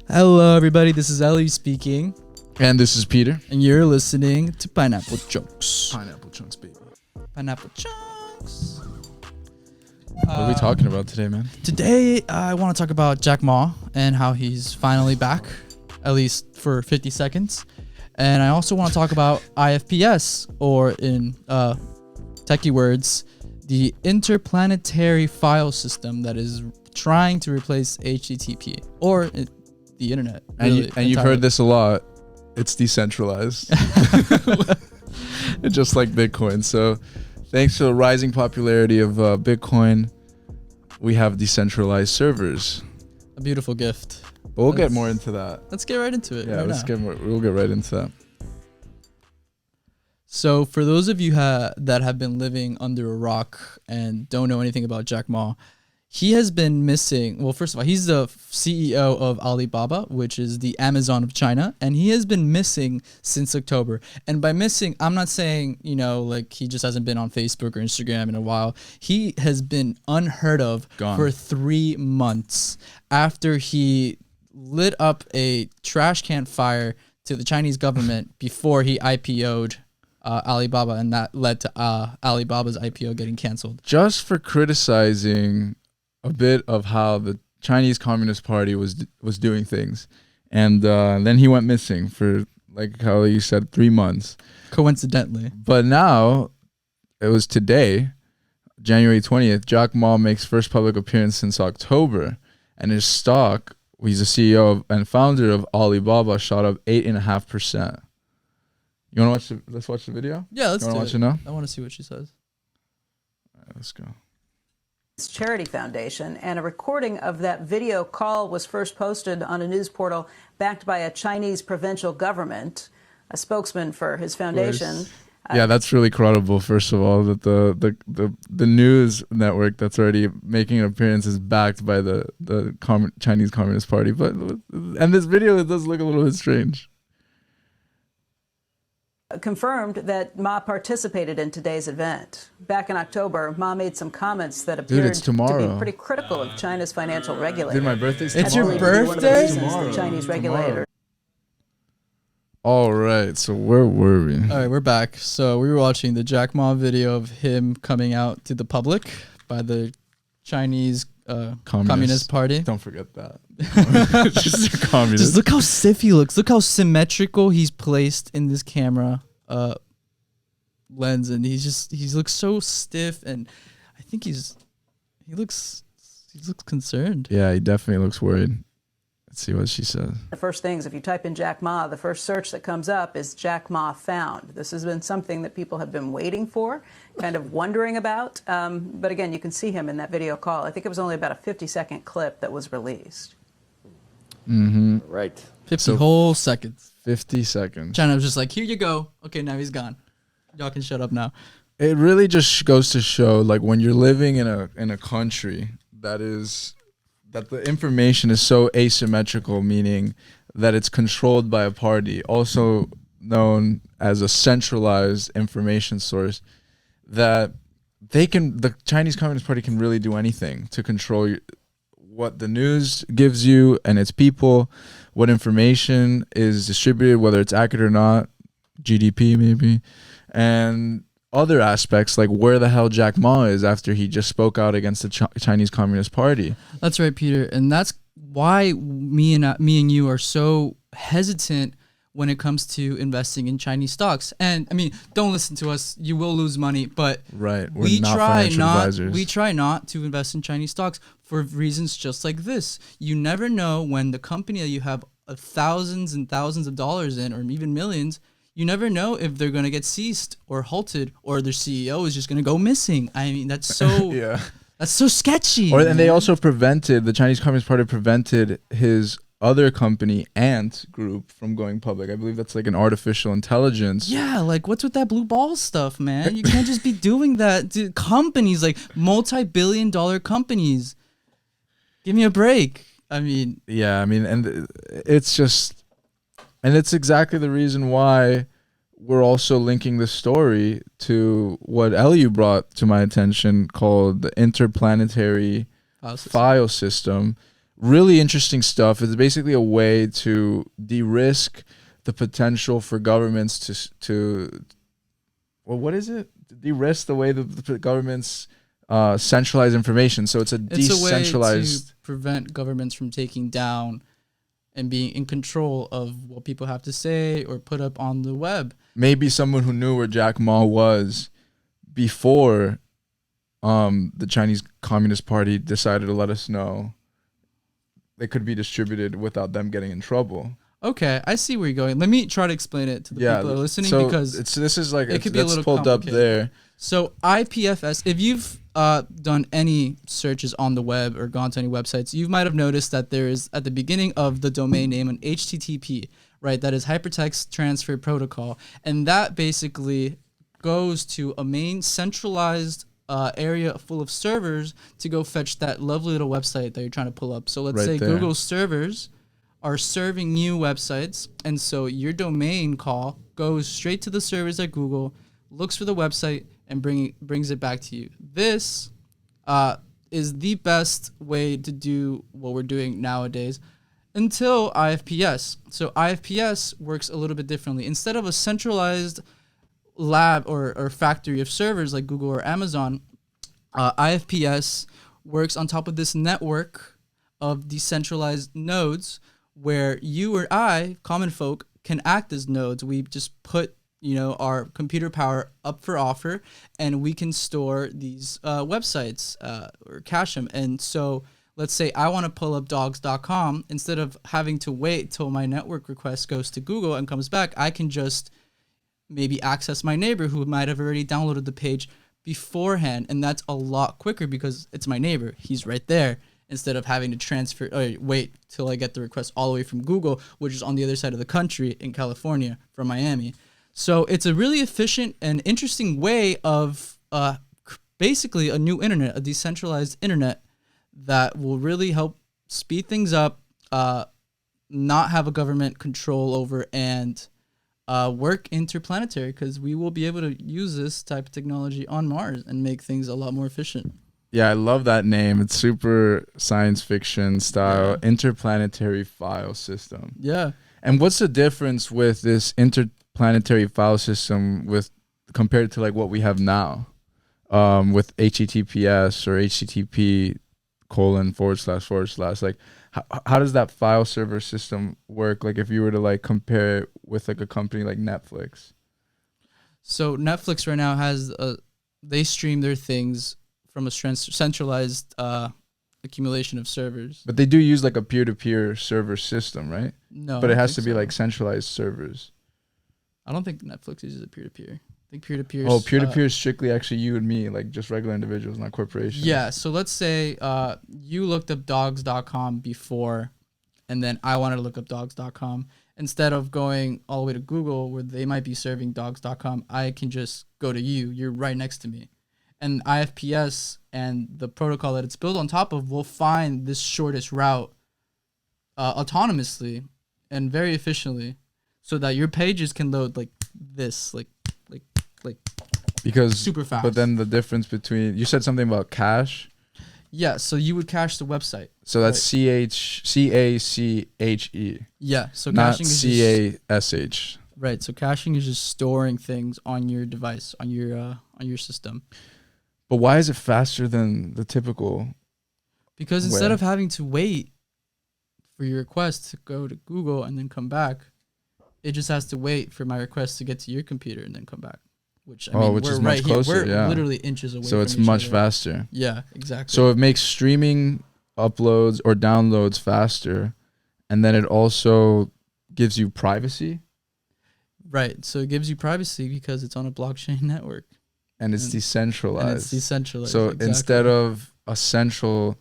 Hello, everybody. This is Elihu speaking, And this is Peter. and you're listening to Pineapple Chunks. Pineapple Chunks, baby. Pineapple Chunks. What are we talking about today, man? Today, I want to talk about Jack Ma and how he's finally back, at least for 50 seconds. And I also want to talk about IPFS, or in techie words, the interplanetary file system that is trying to replace HTTP, or the internet. And you've heard this a lot. It's decentralized. Just like Bitcoin. So thanks to the rising popularity of Bitcoin, we have decentralized servers. A beautiful gift. But we'll get more into that. Let's get right into it. Yeah, we'll get right into that. So for those of you that have been living under a rock and don't know anything about Jack Ma, he has been missing. Well, first of all, he's the CEO of Alibaba, which is the Amazon of China, and he has been missing since October. And by missing, I'm not saying, like he just hasn't been on Facebook or Instagram in a while. He has been unheard of for 3 months after he lit up a trash can fire to the Chinese government before he IPO'd Alibaba, and that led to Alibaba's IPO getting canceled. Just for criticizing a bit of how the Chinese Communist Party was doing things, and then he went missing for, like how you said, 3 months. Coincidentally. But now, it was today, January 20th, Jack Ma makes first public appearance since October, and his stock, he's the CEO and founder of Alibaba, shot up 8.5%. You want to watch let's watch the video? Yeah, let's do it. Watch it now? I want to see what she says. All right, let's go. Charity Foundation, and a recording of that video call was first posted on a news portal backed by a Chinese provincial government. A spokesman for his foundation. Yeah, that's really credible. First of all, that the news network that's already making an appearance is backed by the Chinese Communist Party. And this video, it does look a little bit strange. Confirmed that Ma participated in today's event. Back in October, Ma made some comments that appeared to be pretty critical of China's financial regulator. Dude, my birthday's tomorrow. It's your birthday? The Chinese regulator. All right, so where were we? All right, we're back. So we were watching the Jack Ma video of him coming out to the public by the Chinese Communist Party. Don't forget that. Just a communist. Just look how stiff he looks. Look how symmetrical he's placed in this camera lens, and he looks so stiff, and I think he looks concerned. Yeah, he definitely looks worried. Let's see what she says. The first things, if you type in Jack Ma, the first search that comes up is Jack Ma found. This has been something that people have been waiting for, kind of wondering about. But again, you can see him in that video call. I think it was only about a 50-second clip that was released. Mm-hmm. Right. 50 whole seconds. 50 seconds. China was just like, here you go. Okay, now he's gone. Y'all can shut up now. It really just goes to show, like, when you're living in a country that the information is so asymmetrical, meaning that it's controlled by a party, also known as a centralized information source, that the Chinese Communist Party can really do anything to control what the news gives you and its people, what information is distributed, whether it's accurate or not, GDP maybe, and other aspects like where the hell Jack Ma is after he just spoke out against the Chinese Communist Party. That's right, Peter, and that's why me and you are so hesitant when it comes to investing in Chinese stocks. And I mean, don't listen to us; you will lose money. But right, we try not to invest in Chinese stocks for reasons just like this. You never know when the company that you have thousands and thousands of dollars in, or even millions. You never know if they're going to get seized or halted, or their CEO is just going to go missing. I mean, that's so that's so sketchy. And they also the Chinese Communist Party prevented his other company, Ant Group, from going public. I believe that's like an artificial intelligence. Yeah, like what's with that blue ball stuff, man? You can't just be doing that to companies, like multi-billion-dollar companies. Give me a break. I mean. Yeah, I mean, and it's just. And it's exactly the reason why we're also linking the story to what Elihu brought to my attention, called the interplanetary file system, really interesting stuff. It's basically a way to de-risk the potential for governments to well, what is it? De-risk the way the governments centralize information. So it's a decentralized. It's a way to prevent governments from taking down and being in control of what people have to say or put up on the web. Maybe someone who knew where Jack Ma was before the Chinese Communist Party decided to let us know, they could be distributed without them getting in trouble. Okay, I see where you're going. Let me try to explain it to the people that are listening, so because this is like it could be a little pulled up complicated. there. So IPFS, if you've done any searches on the web or gone to any websites, you might have noticed that there is at the beginning of the domain name an HTTP, right? That is Hypertext Transfer Protocol, and that basically goes to a main centralized area full of servers to go fetch that lovely little website that you're trying to pull up. So let's say Google's servers are serving new websites, and so your domain call goes straight to the servers at Google, looks for the website, and brings it back to you. This is the best way to do what we're doing nowadays until IFPS. So IFPS works a little bit differently. Instead of a centralized lab or factory of servers like Google or Amazon, IFPS works on top of this network of decentralized nodes where you or I, common folk, can act as nodes. We just put our computer power up for offer, and we can store these websites or cache them. And so let's say I want to pull up dogs.com. Instead of having to wait till my network request goes to Google and comes back, I can just maybe access my neighbor who might have already downloaded the page beforehand. And that's a lot quicker because it's my neighbor. He's right there, instead of having to wait till I get the request all the way from Google, which is on the other side of the country in California from Miami. So it's a really efficient and interesting way of basically a new internet, a decentralized internet that will really help speed things up, not have a government control over, and work interplanetary, because we will be able to use this type of technology on Mars and make things a lot more efficient. Yeah, I love that name. It's super science fiction style, interplanetary file system. Yeah. And what's the difference with this interplanetary file system compared to like what we have now with HTTPS or HTTP : / like how does that file server system work? Like if you were to like compare it with like a company like Netflix. So Netflix right now has they stream their things from a centralized accumulation of servers. But they do use like a peer-to-peer server system, right? No. But it has to be like centralized servers. I don't think Netflix uses a peer-to-peer. I think peer-to-peer. Oh, peer-to-peer is strictly actually you and me, like just regular individuals, not corporations. Yeah. So let's say you looked up dogs.com before, and then I wanted to look up dogs.com. Instead of going all the way to Google where they might be serving dogs.com, I can just go to you. You're right next to me. And IFPS and the protocol that it's built on top of will find this shortest route autonomously and very efficiently, so that your pages can load like this, like because super fast. But then the difference between, you said something about cache. Yeah, so you would cache the website. So that's right. CACHE. Yeah, so not caching is CASH. Right, so caching is just storing things on your device, on your system. But why is it faster than the typical? Because instead of having to wait for your request to go to Google and then come back, it just has to wait for my request to get to your computer and then come back. Which we're is right much closer, here. We're literally inches away. So it's much faster. Yeah, exactly. So it makes streaming uploads or downloads faster, and then it also gives you privacy. Right. So it gives you privacy because it's on a blockchain network. And it's decentralized. And it's decentralized. So exactly. Instead of a central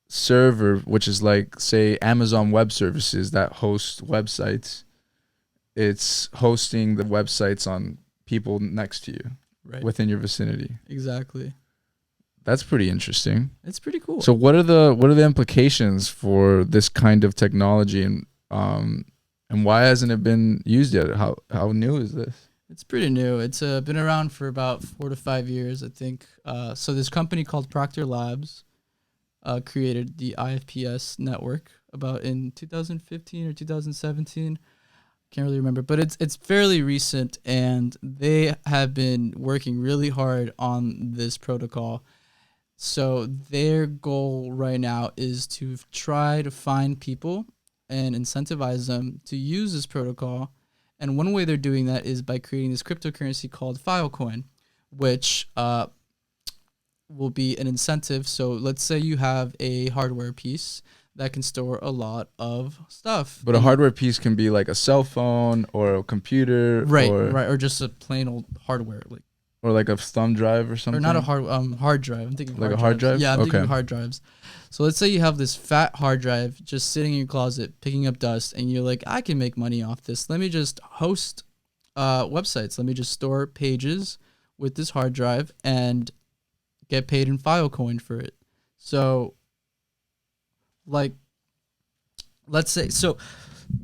server, which is like, say, Amazon Web Services that host websites, it's hosting the websites on people next to you, right, within your vicinity. Exactly. That's pretty interesting. It's pretty cool. So what are the implications for this kind of technology, and why hasn't it been used yet? How new is this? It's pretty new. It's been around for about 4 to 5 years, I think. So this company called Proctor Labs created the IPFS network about in 2015 or 2017. Can't really remember, but it's fairly recent, and they have been working really hard on this protocol. So their goal right now is to try to find people and incentivize them to use this protocol. And one way they're doing that is by creating this cryptocurrency called Filecoin, which will be an incentive. So let's say you have a hardware piece that can store a lot of stuff. But a hardware piece can be like a cell phone or a computer, right, or just a plain old hardware, or like a thumb drive or something. Or not a hard drive. I'm thinking like hard a hard drive. Yeah, I'm thinking hard drives. So let's say you have this fat hard drive just sitting in your closet, picking up dust, and you're like, I can make money off this. Let me just host websites. Let me just store pages with this hard drive and get paid in Filecoin for it. So, like, let's say, so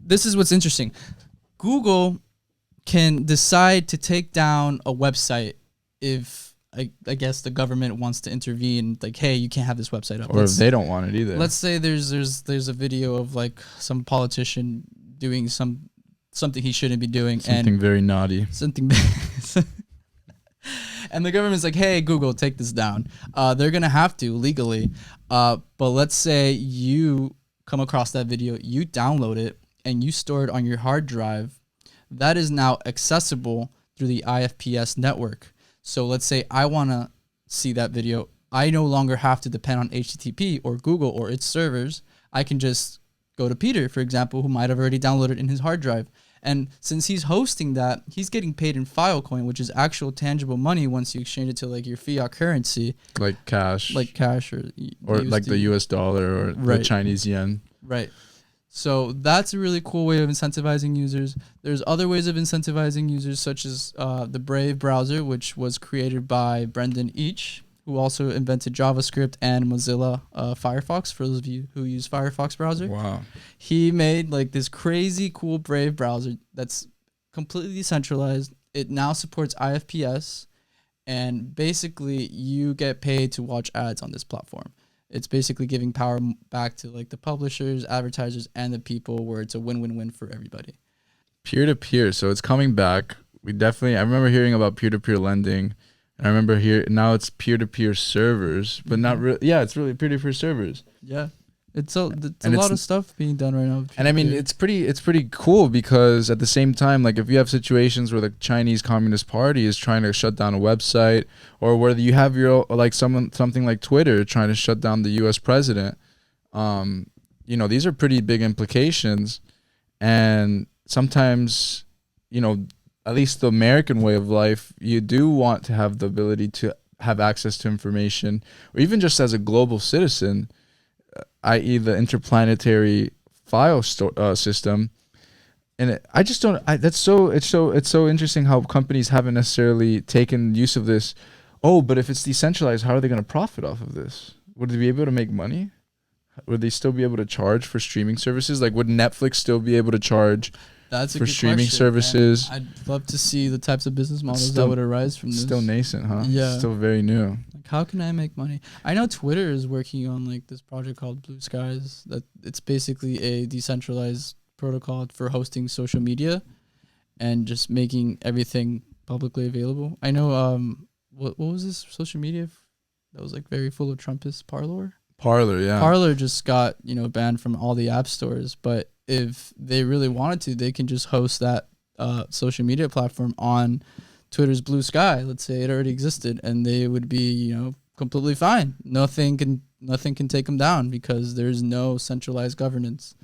this is what's interesting. Google can decide to take down a website if I guess the government wants to intervene, like, hey, you can't have this website up. Or if they don't want it either. Let's say there's a video of like some politician doing something he shouldn't be doing, something very naughty. And the government's like, hey, Google, take this down. They're gonna have to legally. But let's say you come across that video, you download it, and you store it on your hard drive. That is now accessible through the IPFS network. So let's say I want to see that video. I no longer have to depend on HTTP or Google or its servers. I can just go to Peter, for example, who might have already downloaded in his hard drive. And since he's hosting that, he's getting paid in Filecoin, which is actual tangible money once you exchange it to like your fiat currency. Like cash. Like cash or USD. Like the US dollar or the Chinese yen. Right. So that's a really cool way of incentivizing users. There's other ways of incentivizing users, such as the Brave browser, which was created by Brendan Each, who also invented JavaScript and Mozilla Firefox, for those of you who use Firefox browser. Wow. He made like this crazy cool Brave browser that's completely decentralized. It now supports IPFS, and basically you get paid to watch ads on this platform. It's basically giving power back to like the publishers, advertisers, and the people, where it's a win-win-win for everybody. Peer-to-peer. So it's coming back. I remember hearing about peer-to-peer lending. And I remember now it's peer-to-peer servers, but not really. Yeah, it's really peer-to-peer servers. Yeah. It's a lot of stuff being done right now. And I mean, it's pretty cool, because at the same time, like if you have situations where the Chinese Communist Party is trying to shut down a website, or where you have your like something like Twitter trying to shut down the U.S. president, these are pretty big implications. And sometimes, at least the American way of life, you do want to have the ability to have access to information, or even just as a global citizen, i.e. the interplanetary file system. And it's so interesting how companies haven't necessarily taken use of this. Oh, but if it's decentralized, how are they going to profit off of this? Would they be able to make money? Would they still be able to charge for streaming services? Like, would Netflix still be able to charge for streaming services? I'd love to see the types of business models that would arise from this. Still nascent, huh? Yeah. Still very new. Like, how can I make money? I know Twitter is working on like this project called Blue Skies. That it's basically a decentralized protocol for hosting social media and just making everything publicly available. I know what was this social media that was like very full of Trumpists? Parler, yeah. Parler just got, banned from all the app stores, but if they really wanted to, they can just host that social media platform on Twitter's Blue Sky. Let's say it already existed, and they would be, completely fine. Nothing can take them down because there's no centralized governance.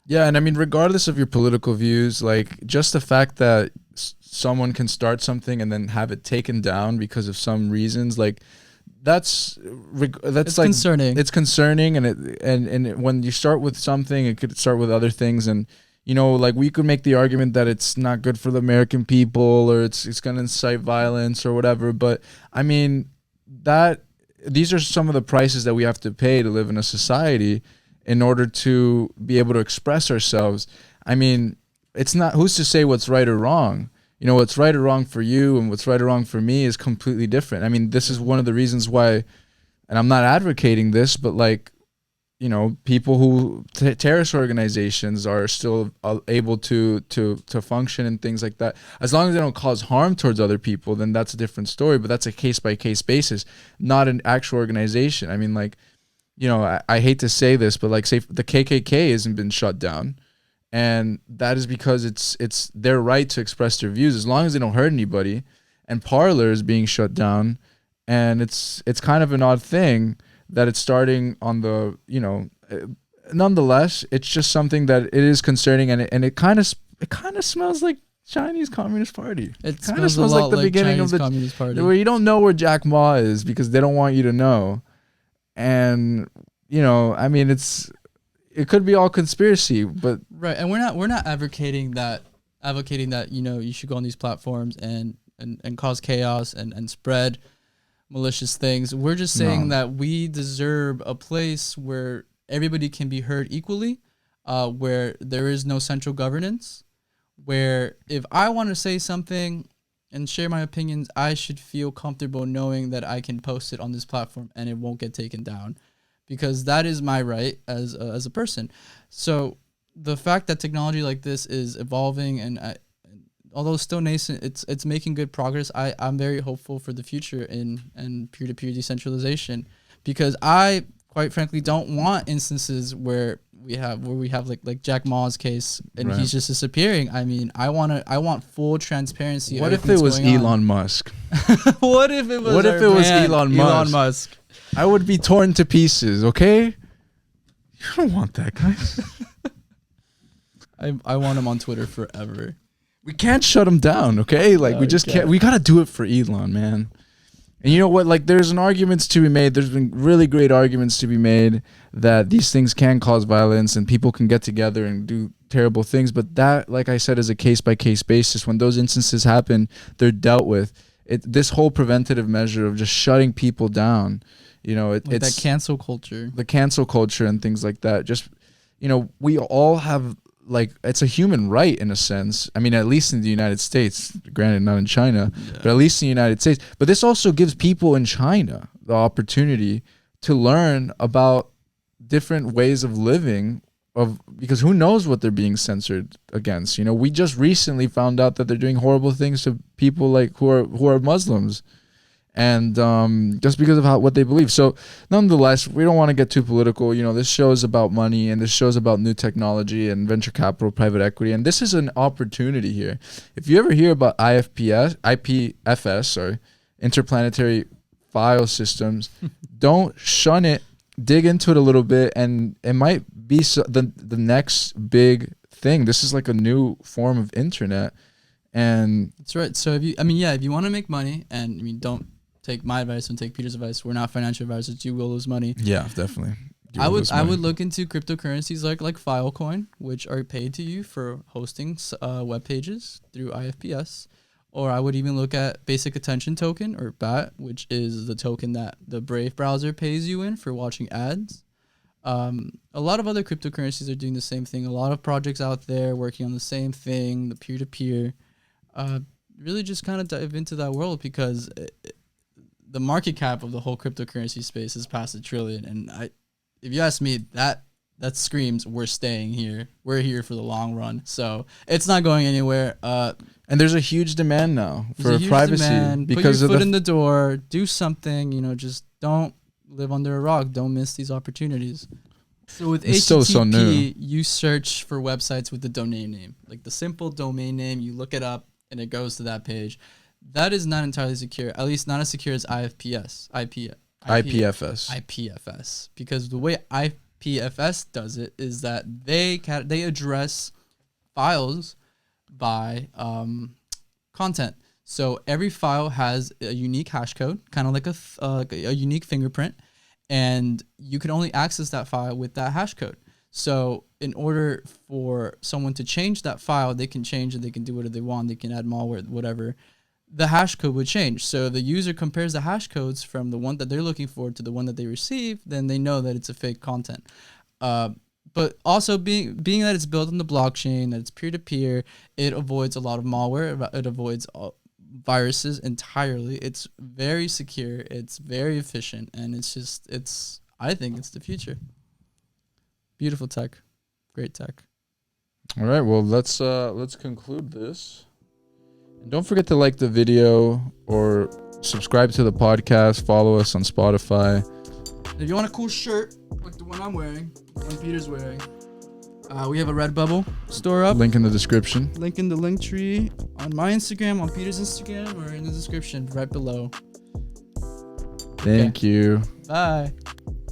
Yeah, and I mean, regardless of your political views, like just the fact that someone can start something and then have it taken down because of some reasons, like that's it's like concerning. It's concerning, and when you start with something, it could start with other things, and like we could make the argument that it's not good for the American people, or it's going to incite violence or whatever. But I mean, these are some of the prices that we have to pay to live in a society in order to be able to express ourselves. I mean, it's not, who's to say what's right or wrong? What's right or wrong for you and what's right or wrong for me is completely different. I mean, this is one of the reasons why and I'm not advocating this, but like, you know, people who terrorist organizations are still able to function and things like that. As long as they don't cause harm towards other people, then that's a different story. But that's a case by case basis, not an actual organization. I mean, like, you know, I hate to say this, but like, say the KKK hasn't been shut down, and that is because it's their right to express their views as long as they don't hurt anybody. And Parler is being shut down, and it's kind of an odd thing that it's starting on the, you know, nonetheless, it's just something that it is concerning, and it kind of smells like Chinese Communist Party. It kind of smells like the beginning Chinese of the Communist Party. where you don't know where Jack Ma is because they don't want you to know, and you know, I mean, it could be all conspiracy, but right. And we're not advocating that you know you should go on these platforms and cause chaos and spread malicious things. We're just saying that we deserve a place where everybody can be heard equally, where there is no central governance, where if I want to say something and share my opinions, I should feel comfortable knowing that I can post it on this platform and it won't get taken down, because that is my right as a person. So the fact that technology like this is evolving and although still nascent, it's making good progress. I'm very hopeful for the future in peer-to-peer decentralization, because I quite frankly don't want instances where we have like Jack Ma's case and he's just disappearing. I mean, I want full transparency. What if it was Elon Musk? What if it was? What if it was Elon Musk? I would be torn to pieces. Okay, you don't want that, guys. I want him on Twitter forever. We can't shut him down, okay? Like, we just can't. We got to do it for Elon, man. And you know what? Like, there's an arguments to be made. There's been really great arguments to be made that these things can cause violence and people can get together and do terrible things. But that, like I said, is a case-by-case basis. When those instances happen, they're dealt with. This whole preventative measure of just shutting people down, you know, it's that cancel culture. The cancel culture and things like that. Just, you know, we all have... like, it's a human right in a sense. I mean, at least in the United States, granted not in China, but at least in the United States. But this also gives people in China the opportunity to learn about different ways of living, because who knows what they're being censored against. You know, we just recently found out that they're doing horrible things to people like who are Muslims, and just because of what they believe. So nonetheless, we don't want to get too political. You know, this show is about money, and this show is about new technology and venture capital, private equity, and this is an opportunity here. If you ever hear about IPFS, interplanetary file systems, don't shun it. Dig into it a little bit, and it might be the next big thing. This is like a new form of internet, and that's right. So if you want to make money, and don't take my advice and take Peter's advice. We're not financial advisors. You will lose money. Yeah, definitely. I would look into cryptocurrencies like Filecoin, which are paid to you for hosting web pages through IPFS. Or I would even look at Basic Attention Token, or BAT, which is the token that the Brave browser pays you in for watching ads. A lot of other cryptocurrencies are doing the same thing. A lot of projects out there working on the same thing, the peer-to-peer. Really just kind of dive into that world, because the market cap of the whole cryptocurrency space is past $1 trillion. And if you ask me, that screams we're staying here. We're here for the long run. So it's not going anywhere. And there's a huge demand now for privacy. Because put your foot in the door, do something, just don't live under a rock. Don't miss these opportunities. So with HTTP, you search for websites with the domain name. Like the simple domain name, you look it up and it goes to that page. That is not entirely secure, at least not as secure as IPFS. Because the way IPFS does it is that they address files by content. So every file has a unique hash code, kind of like a unique fingerprint, and you can only access that file with that hash code. So in order for someone to change that file, they can change it, they can do whatever they want, they can add malware, whatever. The hash code would change. So the user compares the hash codes from the one that they're looking for to the one that they receive, then they know that it's a fake content. But also being that it's built on the blockchain, that it's peer-to-peer, it avoids a lot of malware. It avoids viruses entirely. It's very secure. It's very efficient, and I think it's the future. Beautiful tech, great tech. All right, well, let's conclude this. And don't forget to like the video or subscribe to the podcast. Follow us on Spotify. If you want a cool shirt like the one I'm wearing, the one Peter's wearing, we have a Redbubble store up. Link in the description. Link in the link tree on my Instagram, on Peter's Instagram, or in the description right below. Thank you. Bye.